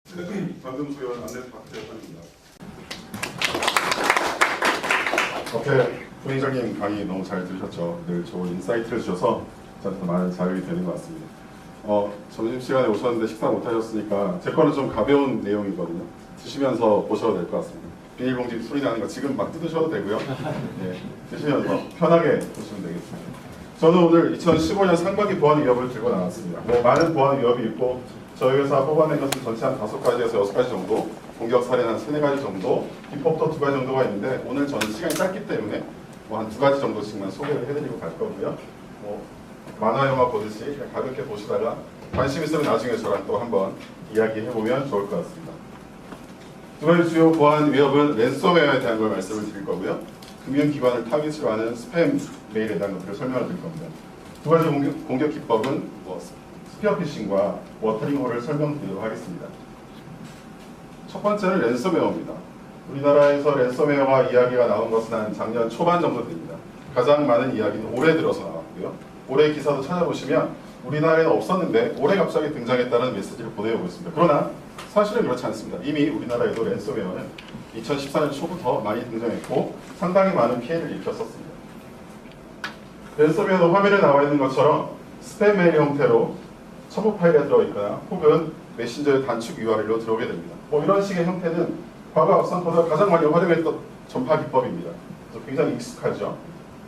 전등수연 안내 박재현입니다. 부회장님 강의 너무 잘 들으셨죠? 늘 좋은 인사이트를 주셔서 저한테 많은 자극이 되는 것 같습니다. 점심시간에 오셨는데 식사 못하셨으니까 제 거는 좀 가벼운 내용이거든요. 드시면서 보셔도 될 것 같습니다. 비닐봉지 소리 나는 거 지금 막 뜯으셔도 되고요. 네, 드시면서 편하게 보시면 되겠습니다. 저는 오늘 2015년 상반기 보안 위협을 들고 나왔습니다. 많은 보안 위협이 있고 저희 회사 뽑아낸 것은 전체 한 5가지에서 6가지 정도, 공격 사례는 한 3-4가지 정도, 비법도 2가지 정도가 있는데 오늘 저는 시간이 짧기 때문에 한 2가지 정도씩만 소개를 해드리고 갈 거고요. 만화 영화 보듯이 그냥 가볍게 보시다가 관심 있으면 나중에 저랑 또 한번 이야기해보면 좋을 것 같습니다. 2가지 주요 보안 위협은 랜섬웨어에 대한 걸 말씀을 드릴 거고요. 금융기관을 타깃으로 하는 스팸 메일에 대한 것들을 설명을 드릴 겁니다. 2가지 공격 기법은 스피어피싱과 워터링홀을 설명드리도록 하겠습니다. 첫 번째는 랜섬웨어입니다. 우리나라에서 랜섬웨어가 이야기가 나온 것은 한 작년 초반 정도 됩니다. 가장 많은 이야기는 올해 들어서 나왔고요. 올해 기사도 찾아보시면 우리나라에는 없었는데 올해 갑자기 등장했다는 메시지를 보내오고 있습니다. 그러나 사실은 그렇지 않습니다. 이미 우리나라에도 랜섬웨어는 2014년 초부터 많이 등장했고 상당히 많은 피해를 일으켰었습니다. 랜섬웨어도 화면에 나와 있는 것처럼 스팸 메일 형태로 첨부 파일에 들어있거나 혹은 메신저의 단축 URL로 들어오게 됩니다. 이런 식의 형태는 과거 앞선보다 가장 많이 활용했던 전파 기법입니다. 그래서 굉장히 익숙하죠.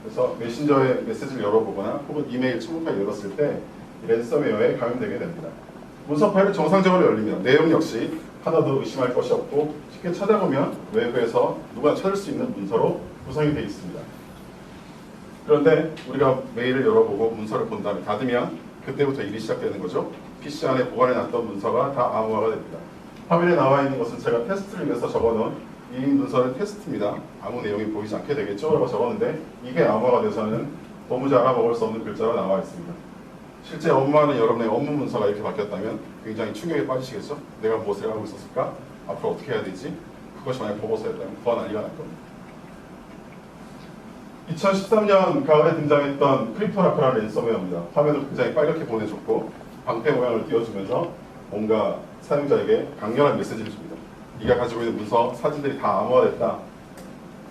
그래서 메신저의 메시지를 열어보거나 혹은 이메일 첨부 파일 열었을 때 랜섬웨어에 감염되게 됩니다. 문서 파일은 정상적으로 열립니다. 내용 역시 하나도 의심할 것이 없고 쉽게 찾아보면 외부에서 누구나 찾을 수 있는 문서로 구성이 되어 있습니다. 그런데 우리가 메일을 열어보고 문서를 본 다음에 닫으면 그때부터 일이 시작되는 거죠. PC 안에 보관해놨던 문서가 다 암호화가 됩니다. 화면에 나와 있는 것은 제가 테스트를 위해서 적어놓은 이 문서는 테스트입니다. 아무 내용이 보이지 않게 되겠죠? 라고 적었는데 이게 암호화가 돼서는 도무지 알아먹을 수 없는 글자로 나와 있습니다. 실제 업무하는 여러분의 업무 문서가 이렇게 바뀌었다면 굉장히 충격에 빠지시겠죠? 내가 무엇을 하고 있었을까? 앞으로 어떻게 해야 되지? 그것이 만약 보고서였다면 더 난리가 날 겁니다. 2013년 가을에 등장했던 크립토라크라는 랜섬웨어입니다. 화면을 굉장히 빨갛게 보내줬고 방패 모양을 띄워주면서 뭔가 사용자에게 강렬한 메시지를 줍니다. 네가 가지고 있는 문서, 사진들이 다 암호화됐다.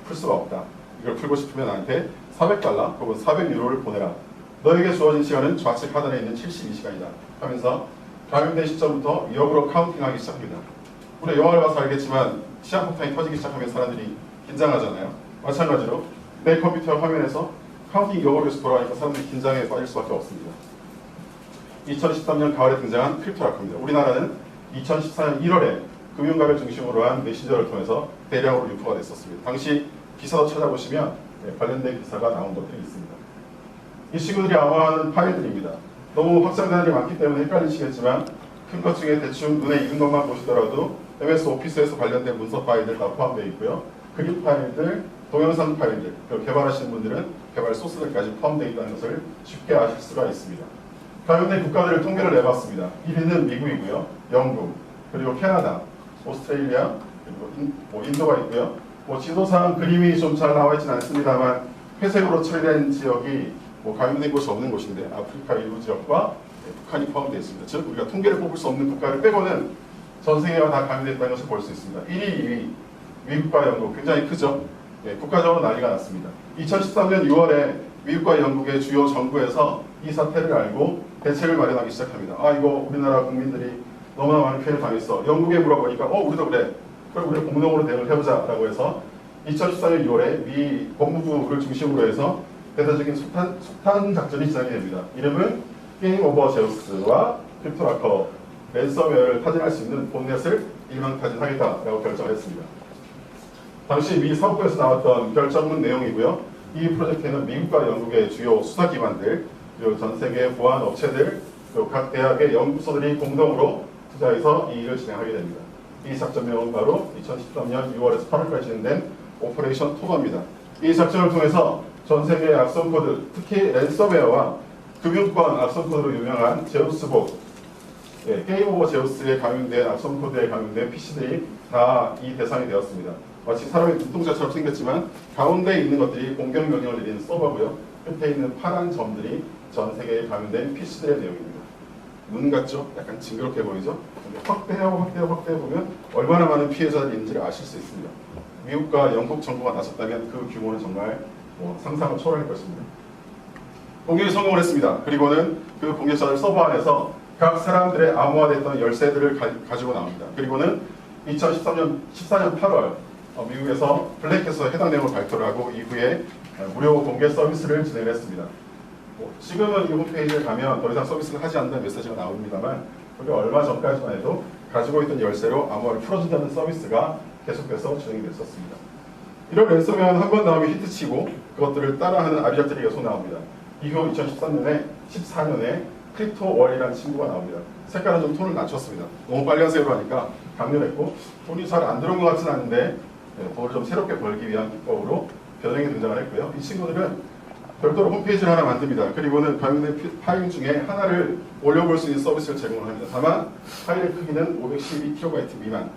풀 수가 없다. 이걸 풀고 싶으면 나한테 $400 혹은 400유로를 보내라. 너에게 주어진 시간은 좌측 하단에 있는 72시간이다. 하면서 감염된 시점부터 역으로 카운팅하기 시작합니다. 우리가 영화를 봐서 알겠지만 시한폭탄이 터지기 시작하면 사람들이 긴장하잖아요. 마찬가지로 내 컴퓨터 화면에서 카운팅 역으로 계속 돌아가니까 사람들이 긴장에 빠질 수밖에 없습니다. 2013년 가을에 등장한 크립토라크입니다. 우리나라는 2014년 1월에 금융가를 중심으로 한 메신저를 통해서 대량으로 유포가 됐었습니다. 당시 기사도 찾아보시면 관련된 기사가 나온 것들이 있습니다. 이 친구들이 암호화하는 파일들입니다. 너무 확장되는 게 많기 때문에 헷갈리시겠지만 큰 것 중에 대충 눈에 익은 것만 보시더라도 MS 오피스에서 관련된 문서 파일들 다 포함되어 있고요. 그림 파일들, 동영상 파일들, 그리고 개발하시는 분들은 개발 소스들까지 포함되어 있다는 것을 쉽게 아실 수가 있습니다. 감염된 국가들을 통계를 내봤습니다. 1위는 미국이고요. 영국, 그리고 캐나다, 오스트레일리아, 그리고 인도가 있고요. 지도상 그림이 좀 잘 나와 있지는 않습니다만 회색으로 처리된 지역이 감염된 곳이 없는 곳인데 아프리카 일부 지역과 북한이 포함되어 있습니다. 즉 우리가 통계를 뽑을 수 없는 국가를 빼고는 전 세계가 다 감염됐다는 것을 볼 수 있습니다. 1위, 2위, 미국과 영국 굉장히 크죠. 국가적으로 난리가 났습니다. 2013년 6월에 미국과 영국의 주요 정부에서 이 사태를 알고 대책을 마련하기 시작합니다. 이거 우리나라 국민들이 너무나 많은 피해를 당했어. 영국에 물어보니까 우리도 그래. 그럼 우리 공동으로 대응을 해보자 라고 해서 2014년 6월에 미 법무부를 중심으로 해서 대대적인 속탄 작전이 진행이 됩니다. 이름은 게임 오버 제우스와 크립토라커 랜섬웨어를 타진할 수 있는 본넷을 일망 타진하겠다라고 결정을 했습니다. 당시 미 사법부에서 나왔던 결정문 내용이고요. 이 프로젝트에는 미국과 영국의 주요 수사기관들, 그리고 전 세계 보안 업체들, 그리고 각 대학의 연구소들이 공동으로 투자해서 이 일을 진행하게 됩니다. 이 작전명은 바로 2013년 6월에서 8월까지 진행된 오퍼레이션 토너입니다. 이 작전을 통해서 전 세계의 악성 코드, 특히 랜섬웨어와 금융권 악성 코드로 유명한 제우스봇, 게임 오버 제우스에 감염된 악성 코드에 감염된 PC들이 다 이 대상이 되었습니다. 마치 사람의 눈동자처럼 생겼지만 가운데 있는 것들이 공격 명령을 내리는 서버고요. 끝에 있는 파란 점들이 전 세계에 감염된 PC들의 내용입니다. 눈 같죠? 약간 징그럽게 보이죠? 근데 확대해 보면 얼마나 많은 피해자들이 있는지를 아실 수 있습니다. 미국과 영국 정부가 나섰다면 그 규모는 정말 상상을 초월할 것입니다. 공격이 성공을 했습니다. 그리고는 그 공격자들 서버 안에서 각 사람들의 암호화됐던 열쇠들을 가지고 나옵니다. 그리고는 2014년 8월 미국에서 블랙해서 해당 내용을 발표를 하고 이후에 무료 공개 서비스를 진행했습니다. 지금은 이 홈페이지에 가면 더 이상 서비스를 하지 않는다는 메시지가 나옵니다만 그게 얼마 전까지만 해도 가지고 있던 열쇠로 암호화를 풀어준다는 서비스가 계속돼서 진행이 됐었습니다. 이런 랜섬웨어는 한 번 나오면 히트치고 그것들을 따라하는 아비작들이 계속 나옵니다. 이후 2014년에 크립토월이라는 친구가 나옵니다. 색깔은 좀 톤을 낮췄습니다. 너무 빨간색으로 하니까 강렬했고 돈이 잘 안 들어온 것 같지는 않은데 돈을 좀 새롭게 벌기 위한 기법으로 변형이 등장을 했고요. 이 친구들은 별도로 홈페이지를 하나 만듭니다. 그리고는 변형된 파일 중에 하나를 올려볼 수 있는 서비스를 제공을 합니다. 다만 파일의 크기는 512KB 미만.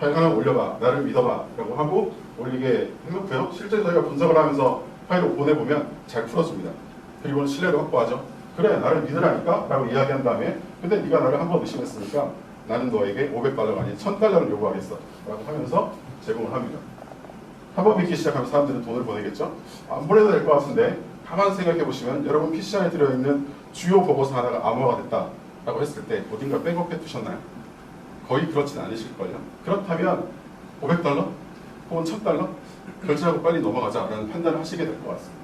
파일 하나 올려봐, 나를 믿어봐 라고 하고 올리게 해놓고요. 실제 저희가 분석을 하면서 파일을 보내보면 잘 풀어줍니다. 그리고는 신뢰를 확보하죠. 그래, 나를 믿으라니까? 라고 이야기한 다음에 근데 네가 나를 한번 의심했으니까 나는 너에게 $500가 아닌 $1000를 요구하겠어 라고 하면서 제공을 합니다. 한 번 믿기 시작하면 사람들은 돈을 보내겠죠? 안 보내도 될 것 같은데 가만 생각해 보시면 여러분 PC 안에 들어있는 주요 보고서 하나가 암호화가 됐다라고 했을 때 어딘가 백업해 두셨나요? 거의 그렇진 않으실걸요. 그렇다면 $500? 혹은 $1000? 결제하고 빨리 넘어가자라는 판단을 하시게 될 것 같습니다.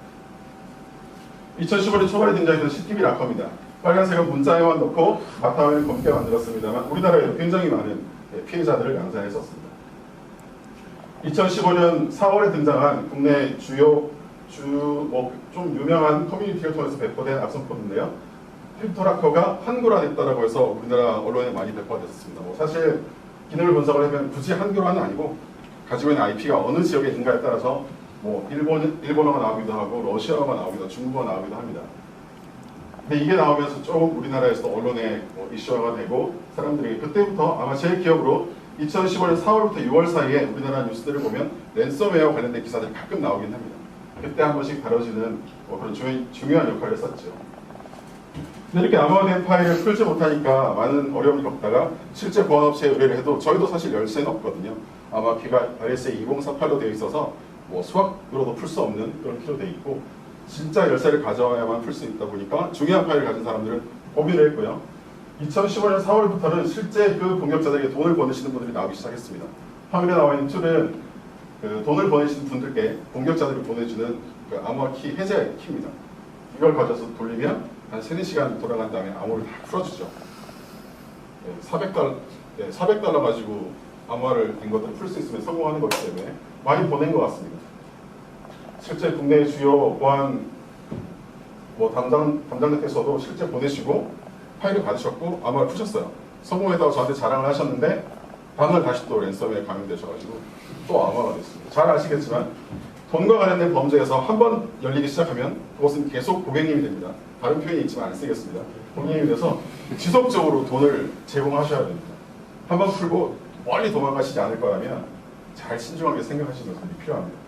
2015년 초반에 등장했던 CTV 락커입니다. 빨간색은 문자에만 넣고 바탕을 검게 만들었습니다만 우리나라에도 굉장히 많은 피해자들을 양산했었습니다. 2015년 4월에 등장한 국내 좀 유명한 커뮤니티를 통해서 배포된 악성 코드인데요. 크립토라커가 한글화됐다라고 해서 우리나라 언론에 많이 배포가 됐습니다. 사실 기능을 분석을 하면 굳이 한글화는 아니고 가지고 있는 IP가 어느 지역에 있는가에 따라서 일본어가 나오기도 하고 러시아어가 나오기도 하고 중국어가 나오기도 합니다. 근데 이게 나오면서 조금 우리나라에서 언론에 이슈화가 되고 사람들이 그때부터 아마 제 기억으로 2015년 4월부터 6월 사이에 우리나라 뉴스들을 보면 랜섬웨어 관련된 기사들이 가끔 나오긴 합니다. 그때 한 번씩 다뤄지는 그런 중요한 역할을 했었죠. 근데 이렇게 암호화된 파일을 풀지 못하니까 많은 어려움을 겪다가 실제 보안업체에 의뢰를 해도 저희도 사실 열쇠는 없거든요. 아마 걔가 RSA 2048로 되어 있어서 수학으로도 풀 수 없는 그런 키로 되어 있고 진짜 열쇠를 가져와야만 풀 수 있다 보니까 중요한 파일을 가진 사람들은 고민을 했고요. 2015년 4월부터는 실제 그 공격자들에게 돈을 보내시는 분들이 나오기 시작했습니다. 화면에 나와 있는 툴은 그 돈을 보내시는 분들께 공격자들을 보내주는 그 암호화 키 해제 키입니다. 이걸 가져서 돌리면 한 3-4시간 돌아간 다음에 암호를 다 풀어주죠. 400달러 가지고 암호화를 된 것들을 풀 수 있으면 성공하는 거기 때문에 많이 보낸 것 같습니다. 실제 국내 주요 보안 담당자께서도 실제 보내시고 파일을 받으셨고 암호화를 푸셨어요. 성공했다고 저한테 자랑을 하셨는데 다음날 다시 또 랜섬웨어에 감염되셔가지고 또 암호화가 됐습니다. 잘 아시겠지만 돈과 관련된 범죄에서 한 번 열리기 시작하면 그것은 계속 고객님이 됩니다. 다른 표현이 있지만 안 쓰겠습니다. 고객님이 돼서 지속적으로 돈을 제공하셔야 됩니다. 한 번 풀고 멀리 도망가시지 않을 거라면 잘 신중하게 생각하시는 것이 필요합니다.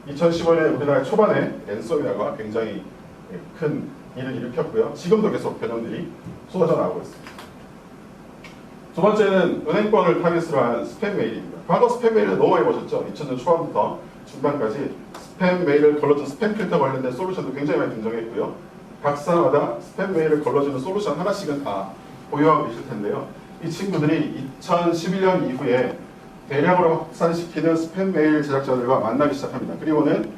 2015년 우리나라 초반에 랜섬웨어가 굉장히 큰 일을 일으켰고요. 지금도 계속 변형들이 쏟아져 나오고 있습니다. 두 번째는 은행권을 타깃으로 한 스팸 메일입니다. 과거 스팸 메일을 너무 많이 보셨죠? 2000년 초반부터 중반까지 스팸 메일을 걸러준 스팸 필터 관련된 솔루션도 굉장히 많이 등장했고요. 각 사마다 스팸 메일을 걸러주는 솔루션 하나씩은 다 보유하고 계실 텐데요. 이 친구들이 2011년 이후에 대량으로 확산시키는 스팸 메일 제작자들과 만나기 시작합니다. 그리고는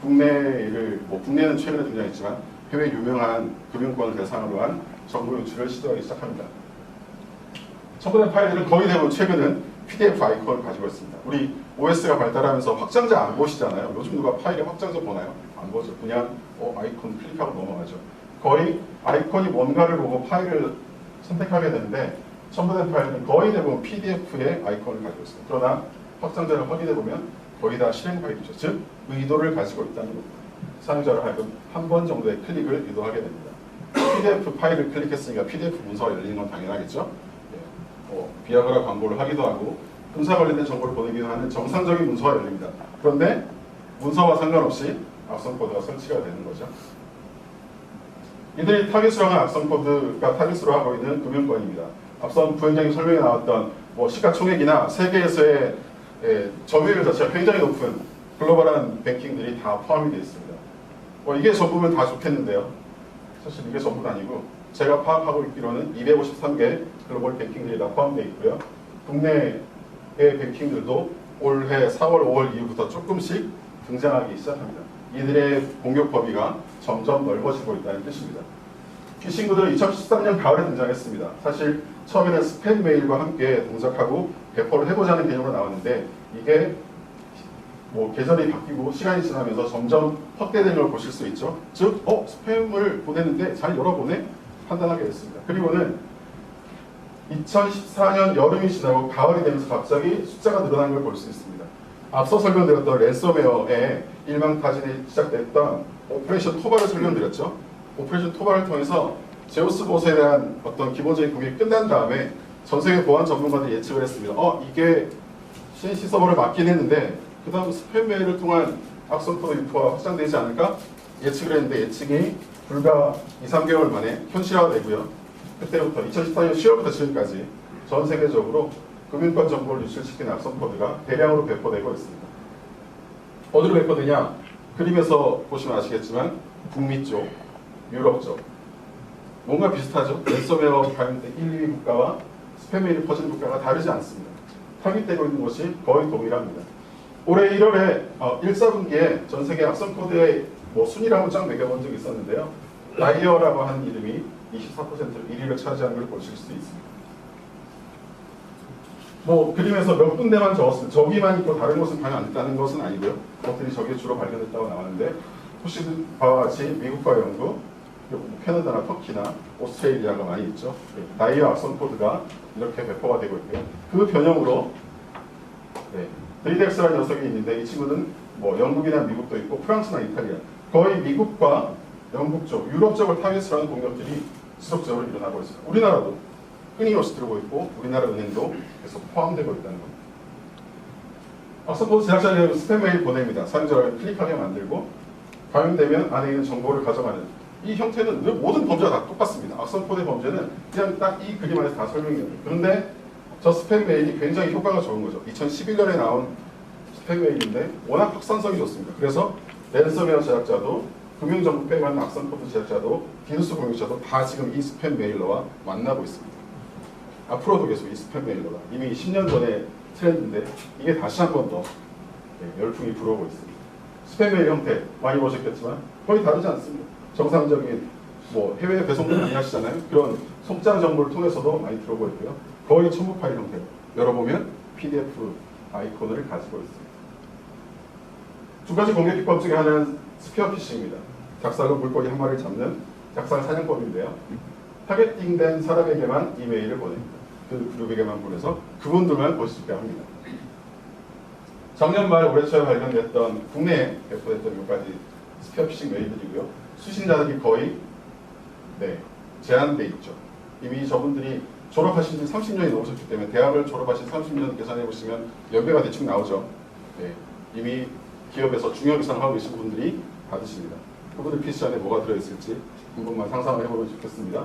국내는 최근에 등장했지만 해외 유명한 금융권을 대상으로 한 정보 유출을 시도하기 시작합니다. 첨부된 파일들은 거의 대부분 최근은 PDF 아이콘을 가지고 있습니다. 우리 OS가 발달하면서 확장자 안 보시잖아요. 요즘 누가 파일에 확장자 보나요? 안 보죠. 그냥 아이콘 클릭하고 넘어가죠. 거의 아이콘이 뭔가를 보고 파일을 선택하게 되는데 첨부된 파일은 거의 대부분 PDF의 아이콘을 가지고 있습니다. 그러나 확장자를 확인해보면 거의 다 실행 파일이죠. 즉 의도를 가지고 있다는 겁니다. 사용자로 하여금 한 번 정도의 클릭을 유도하게 됩니다. PDF 파일을 클릭했으니까 PDF 문서가 열리는 건 당연하겠죠. 비아그라 광고를 하기도 하고 군사 관련된 정보를 보내기도 하는 정상적인 문서가 열립니다. 그런데 문서와 상관없이 악성 코드가 설치가 되는 거죠. 이들이 타깃으로 한 악성 코드가 타깃으로 하고 있는 금융권입니다. 앞선 부원장님 설명에 나왔던 뭐 시가총액이나 세계에서의 점유율 자체가 굉장히 높은 글로벌한 뱅킹들이 다 포함이 되어 있습니다. 이게 전부면 다 좋겠는데요. 사실 이게 전부는 아니고 제가 파악하고 있기로는 253개 글로벌 뱅킹들이 다 포함되어 있고요. 국내의 뱅킹들도 올해 4월, 5월 이후부터 조금씩 등장하기 시작합니다. 이들의 공격 범위가 점점 넓어지고 있다는 뜻입니다. 이 친구들은 2013년 가을에 등장했습니다. 사실 처음에는 스팸 메일과 함께 동작하고 배포를 해보자는 개념으로 나왔는데 이게 뭐 계절이 바뀌고 시간이 지나면서 점점 확대되는 걸 보실 수 있죠. 즉, 스팸을 보냈는데 잘 열어보네? 판단하게 됐습니다. 그리고는 2014년 여름이 지나고 가을이 되면서 갑자기 숫자가 늘어난 걸 볼 수 있습니다. 앞서 설명드렸던 랜섬웨어의 일망타진이 시작됐던 오퍼레이션 토발을 설명드렸죠. 오퍼레이션 토발을 통해서 제우스 보스에 대한 어떤 기본적인 공격이 끝난 다음에 전 세계 보안 전문가들이 예측을 했습니다. 이게 CNC 서버를 막긴 했는데 그 다음 스팸 메일을 통한 악성 코드 유포가 확장되지 않을까 예측을 했는데 예측이 불과 2-3개월 만에 현실화되고요. 그때부터 2014년 10월부터 지금까지 전 세계적으로 금융권 정보를 유출시키는 악성 코드가 대량으로 배포되고 있습니다. 어디로 배포되냐? 그림에서 보시면 아시겠지만 북미 쪽, 유럽 쪽 뭔가 비슷하죠? 랜섬웨어 발견된 1, 2위 국가와 스팸 메일이 퍼지는 국가가 다르지 않습니다. 타깃되고 있는 것이 거의 동일합니다. 올해 1월에 1사분기에 전 세계 악성 코드의 순위를 한번 쫙 매겨본 적이 있었는데요. 라이어라고 하는 이름이 24%를 1위를 차지하는 걸 보실 수 있습니다. 그림에서 몇 군데만 적었습니다. 저기만 있고 다른 곳은 관여 안 했다는 것은 아니고요. 그것들이 저기에 주로 발견됐다고 나왔는데 보시는 바와 같이 미국과 영국, 캐나다나 터키나 오스트레일리아가 많이 있죠. 라이어 악성 코드가 이렇게 배포가 되고 있고요. 그 변형으로 드리덱스라는 녀석이 있는데 이 친구는 영국이나 미국도 있고 프랑스나 이탈리아 거의 미국과 영국 쪽, 유럽 쪽을 타깃으로 하는 공격들이 지속적으로 일어나고 있습니다. 우리나라도 끊임없이 들어오고 있고 우리나라 은행도 계속 포함되고 있다는 겁니다. 악성코드 제작자는 스팸 메일 보냅니다. 사용자를 클릭하게 만들고 감염되면 안에 있는 정보를 가져가는 이 형태는 모든 범죄가 다 똑같습니다. 악성코드의 범죄는 그냥 딱 이 그림 안에서 다 설명해요. 그런데 저 스팸 메일이 굉장히 효과가 좋은 거죠. 2011년에 나온 스팸 메일인데 워낙 확산성이 좋습니다. 그래서 랜섬웨어 제작자도 금융정보 빼가는 악성코드 제작자도 디도스 공격자도 다 지금 이 스팸 메일러와 만나고 있습니다. 앞으로도 계속 이 스팸 메일러가 이미 10년 전에 트렌드인데 이게 다시 한 번 더 열풍이 불어오고 있습니다. 스팸 메일 형태 많이 보셨겠지만 거의 다르지 않습니다. 정상적인 해외 배송도 많이 하시잖아요. 그런 속장 정보를 통해서도 많이 들어오고 있고요. 거의 첨부 파일 형태로 열어보면 PDF 아이콘을 가지고 있습니다. 두 가지 공격 기법 중에 하나는 스피어 피싱입니다. 작살로 물고기 한 마리를 잡는 작살 사냥법인데요. 타겟팅된 사람에게만 이메일을 보냅니다. 그 그룹에게만 보내서 그분들만 볼 수 있게 합니다. 작년 말 올해 초에 발견됐던 국내에 배포됐던 몇 가지 스피어 피싱 메일들이고요. 수신자들이 거의 제한돼 있죠. 이미 저분들이 졸업하신 지 30년이 넘으셨기 때문에 대학을 졸업하신 30년 계산해 보시면 연배가 대충 나오죠. 이미 기업에서 중요한 계산을 하고 계신 분들이 받으십니다. 그분들 PC 안에 뭐가 들어있을지 한 번만 상상을 해보면 좋겠습니다.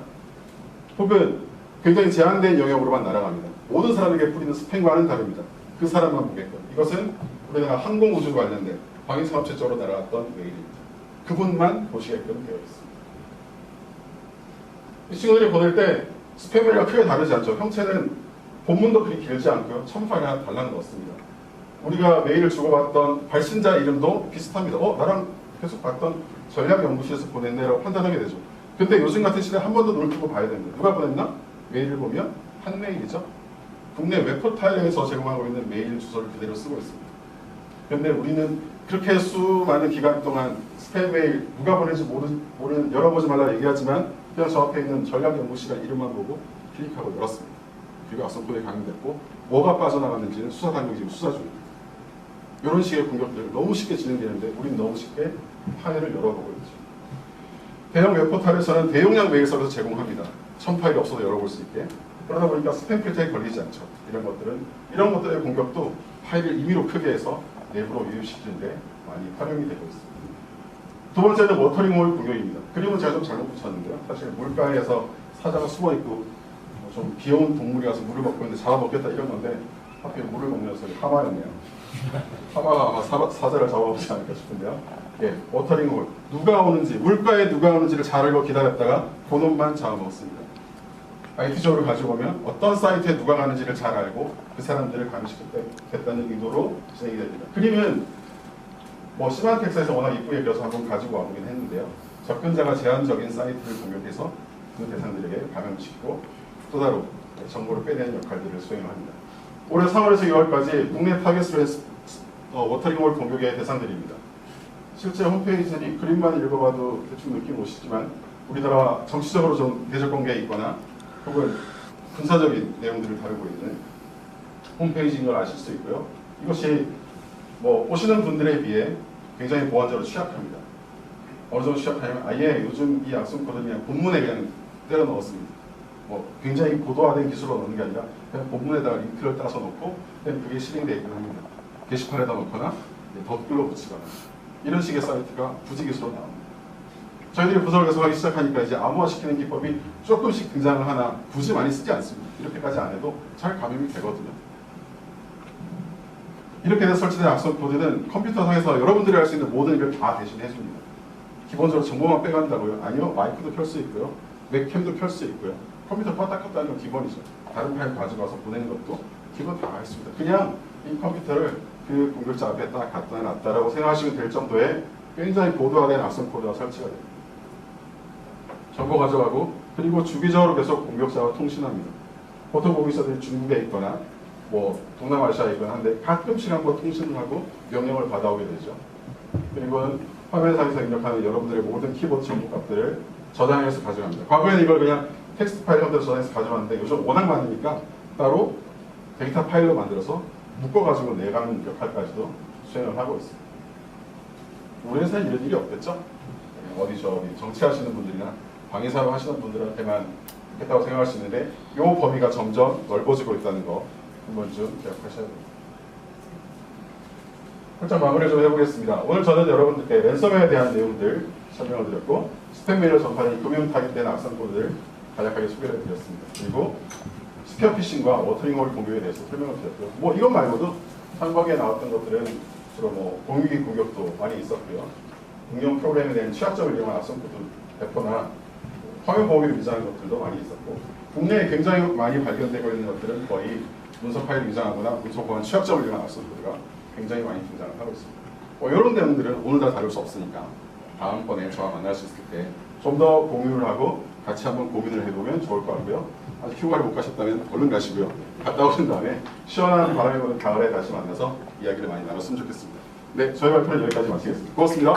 혹은 굉장히 제한된 영역으로만 날아갑니다. 모든 사람에게 뿌리는 스팸과는 다릅니다. 그 사람만 보게끔. 이것은 우리나라 항공우주 관련된 방위산업체 쪽으로 날아갔던 메일입니다. 그분만 보시게끔 되어 있습니다. 이 친구들이 보낼 때 스팸 메일과 크게 다르지 않죠. 형체는 본문도 그리 길지 않고요. 첨파일이 하나 달랑 넣었습니다. 우리가 메일을 주고받던 발신자 이름도 비슷합니다. 나랑 계속 봤던 전략연구실에서 보냈네라고 판단하게 되죠. 근데 요즘 같은 시대에 한 번 더 눈을 뜨고 봐야 됩니다. 누가 보냈나? 메일을 보면 한 메일이죠. 국내 웹포탈에서 제공하고 있는 메일 주소를 그대로 쓰고 있습니다. 그런데 우리는 그렇게 수많은 기간 동안 스팸 메일 누가 보낸지 모르는 열어보지 말라 얘기하지만 그냥 저 앞에 있는 전략연구실의 이름만 보고 클릭하고 열었습니다. 그리고 악성코드에 감염됐고 뭐가 빠져나갔는지는 수사당국이 지금 수사 중입니다. 이런 식의 공격들을 너무 쉽게 진행되는데 우리는 너무 쉽게 파일을 열어보고 있죠. 대형 웹포탈에서는 대용량 메일 서비스 제공합니다. 1000파일이 없어도 열어볼 수 있게. 그러다 보니까 스팸 필터에 걸리지 않죠. 이런 것들의 공격도 파일을 임의로 크게 해서 내부로 유입시키는데 많이 활용이 되고 있습니다. 두 번째는 워터링홀 공격입니다. 그림은 제가 좀 잘못 붙였는데요. 사실 물가에서 사자가 숨어 있고 좀 귀여운 동물이 와서 물을 먹고 있는데 잡아먹겠다 이런 건데 하필 물을 먹면서 하마였네요. 하마가 아마 사자를 잡아먹지 않을까 싶은데요. 예, 워터링홀. 누가 오는지, 물가에 누가 오는지를 잘 알고 기다렸다가 본업만 잡아먹습니다. IT적으로 가지고 오면 어떤 사이트에 누가 가는지를 잘 알고 그 사람들을 감시했다는 의도로 진행이 됩니다. 그림은 시만텍스에서 워낙 이쁘게 그려서 한번 가지고 와보긴 했는데요. 접근자가 제한적인 사이트를 공격해서 그 대상들에게 감염시키고 또 다른 정보를 빼내는 역할들을 수행합니다. 올해 3월에서 6월까지 국내 타겟으로 워터링홀 공격의 대상들입니다. 실제 홈페이지는 이 그림만 읽어봐도 대충 느낌 오시지만 우리나라 정치적으로 좀 대적 관계에 있거나 혹은 군사적인 내용들을 다루고 있는 홈페이지인 걸 아실 수 있고요. 이것이 오시는 분들에 비해 굉장히 보안적으로 취약합니다. 어느 정도 취약하냐면 아예 요즘 이 악성 코드는 그냥 본문에 그냥 때려 넣었습니다. 굉장히 고도화된 기술로 넣는 게 아니라 그냥 본문에다가 링크를 따서 놓고 그냥 그게 실행되어 있긴 합니다. 게시판에다 놓거나 덧글로 붙이거나 이런 식의 사이트가 부지기수로 나옵니다. 저희들이 분석을 계속 하기 시작하니까 이제 암호화시키는 기법이 조금씩 등장을 하나 굳이 많이 쓰지 않습니다. 이렇게까지 안 해도 잘 감염이 되거든요. 이렇게 해서 설치된 악성 코드는 컴퓨터상에서 여러분들이 할 수 있는 모든 일을 다 대신해 줍니다. 기본적으로 정보만 빼간다고요? 아니요. 마이크도 켤 수 있고요. 웹캠도 켤 수 있고요. 컴퓨터 껐다 켰다 하는 건 기본이죠. 다른 파일 가져가서 보내는 것도 기본 다 할 수 있습니다. 그냥 이 컴퓨터를 그 공격자 앞에 딱 갖다 놨다라고 생각하시면 될 정도의 굉장히 고도화된 악성 코드가 설치가 됩니다. 정보 가져가고 그리고 주기적으로 계속 공격자와 통신합니다. 보통 공격자들이 중국에 있거나 동남아시아에 있거나 한데 가끔씩 한번 통신을 하고 명령을 받아오게 되죠. 그리고 화면상에서 입력하는 여러분들의 모든 키보드 정보값들을 저장해서 가져갑니다. 과거에는 이걸 그냥 텍스트 파일 형태로 저장해서 가져왔는데 요즘 워낙 많으니까 따로 데이터 파일로 만들어서 묶어가지고 내가는 역할까지도 수행을 하고 있습니다. 우리 회사에 이런 일이 없겠죠? 어디 정치하시는 분들이나 방위사업 하시는 분들한테만 있겠다고 생각할 수 있는데 이 범위가 점점 넓어지고 있다는 거 한번 좀 기억하셔야 됩니다. 살짝 마무리 좀 해보겠습니다. 오늘 저는 여러분들께 랜섬웨어에 대한 내용들 설명을 드렸고 스팸 메일을 전파하는 금융 타깃된 악성 코드를 간략하게 소개를 드렸습니다. 그리고 스퀘어 피싱과 워터링홀 공격에 대해서 설명을 드렸고요. 이것 말고도 상반기에 나왔던 것들은 주로 공유기 공격도 많이 있었고요. 응용 프로그램에 대한 취약점을 이용한 악성 코드 배포나 화면 보호기를 위장하는 것들도 많이 있었고 국내에 굉장히 많이 발견되고 있는 것들은 거의 문서 파일을 위장하거나 문서 보안 취약점을 이용한 악성 코드가 굉장히 많이 등장을 하고 있습니다. 이런 내용들은 오늘 다 다룰 수 없으니까 다음번에 저와 만날 수 있을 때 좀 더 공유를 하고 같이 한번 고민을 해보면 좋을 것 같고요. 아직 휴가를 못 가셨다면 얼른 가시고요. 갔다 오신 다음에 시원한 바람이 부는 가을에 다시 만나서 이야기를 많이 나눴으면 좋겠습니다. 네, 저희 발표는 여기까지 마치겠습니다. 고맙습니다.